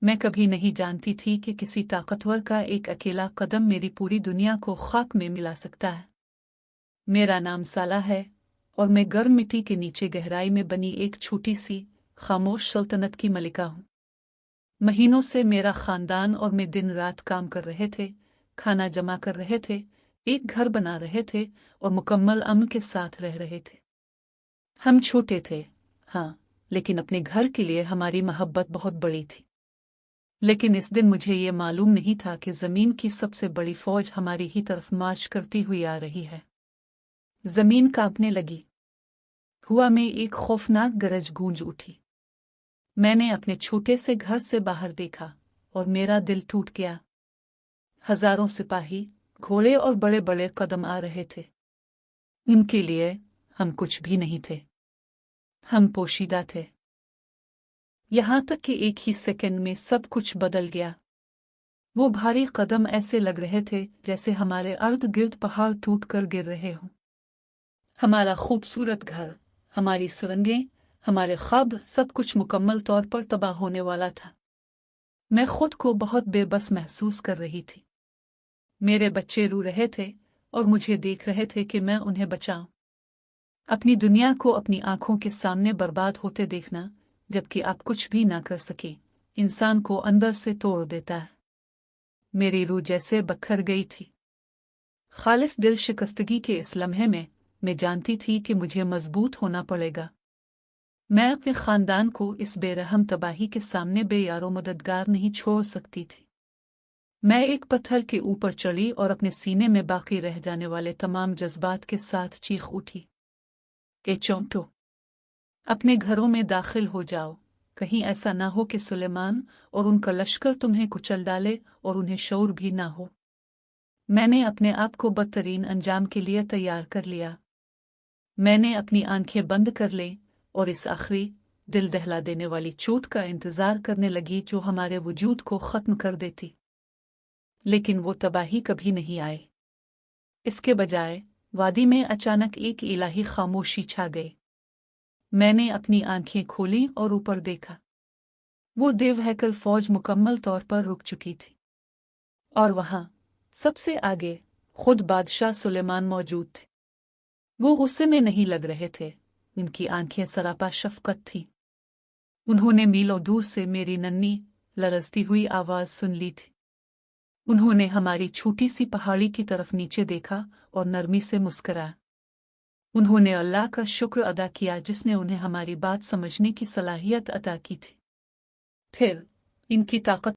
मैं कभी नहीं जानती थी कि किसी ताकतवर का एक अकेला कदम मेरी पूरी दुनिया को खाक में मिला सकता है। मेरा नाम साला है और मैं गर्म मिट्टी के नीचे गहराई में बनी एक छोटी सी खामोश सल्तनत की मलिका हूँ। महीनों से मेरा खानदान और मैं दिन रात काम कर रहे थे, खाना जमा कर रहे थे, एक घर बना रहे थे और मुकम्मल अमन के साथ रह रहे थे। हम छोटे थे, हाँ, लेकिन अपने घर के लिए हमारी मोहब्बत बहुत बड़ी थी। लेकिन इस दिन मुझे ये मालूम नहीं था कि जमीन की सबसे बड़ी फौज हमारी ही तरफ मार्च करती हुई आ रही है। जमीन कांपने लगी। हुआ में एक खौफनाक गरज गूंज उठी। मैंने अपने छोटे से घर से बाहर देखा और मेरा दिल टूट गया। हजारों सिपाही, घोड़े और बड़े बड़े कदम आ रहे थे। उनके लिए हम कुछ भी नहीं थे। हम पोशीदा थे। यहाँ तक कि एक ही सेकंड में सब कुछ बदल गया। वो भारी कदम ऐसे लग रहे थे जैसे हमारे अर्ध गिर्द पहाड़ टूट कर गिर रहे हों। हमारा खूबसूरत घर, हमारी सुरंगें, हमारे ख्वाब, सब कुछ मुकम्मल तौर पर तबाह होने वाला था। मैं खुद को बहुत बेबस महसूस कर रही थी। मेरे बच्चे रो रहे थे और मुझे देख रहे थे कि मैं उन्हें बचाऊं। अपनी दुनिया को अपनी आंखों के सामने बर्बाद होते देखना, जबकि आप कुछ भी ना कर सके, इंसान को अंदर से तोड़ देता है। मेरी रूह जैसे बखर गई थी। खालिस दिल शिकस्तगी के इस लम्हे में मैं जानती थी कि मुझे मजबूत होना पड़ेगा। मैं अपने खानदान को इस बेरहम तबाही के सामने बेयारो मददगार नहीं छोड़ सकती थी। मैं एक पत्थर के ऊपर चढ़ी और अपने सीने में बाकी रह जाने वाले तमाम जज्बात के साथ चीख उठी, ए चौंटो, अपने घरों में दाखिल हो जाओ। कहीं ऐसा ना हो कि सुलेमान और उनका लश्कर तुम्हें कुचल डाले और उन्हें शऊर भी ना हो। मैंने अपने आप को बदतरीन अंजाम के लिए तैयार कर लिया। मैंने अपनी आंखें बंद कर ली और इस आखिरी दिल दहला देने वाली चोट का इंतजार करने लगी जो हमारे वजूद को खत्म कर देती। लेकिन वो तबाही कभी नहीं आई। इसके बजाय वादी में अचानक एक इलाही खामोशी छा गई। मैंने अपनी आंखें खोली और ऊपर देखा। वो देवहैकल फौज मुकम्मल तौर पर रुक चुकी थी और वहां सबसे आगे खुद बादशाह सुलेमान मौजूद थे। वो गुस्से में नहीं लग रहे थे, उनकी आंखें सरापा शफकत थीं। उन्होंने मीलों दूर से मेरी नन्ही लरजती हुई आवाज सुन ली थी। उन्होंने हमारी छोटी सी पहाड़ी की तरफ नीचे देखा और नरमी से मुस्कराया। उन्होंने अल्लाह का शुक्र अदा किया जिसने उन्हें हमारी बात समझने की सलाहियत अता की थी। फिर इनकी ताकत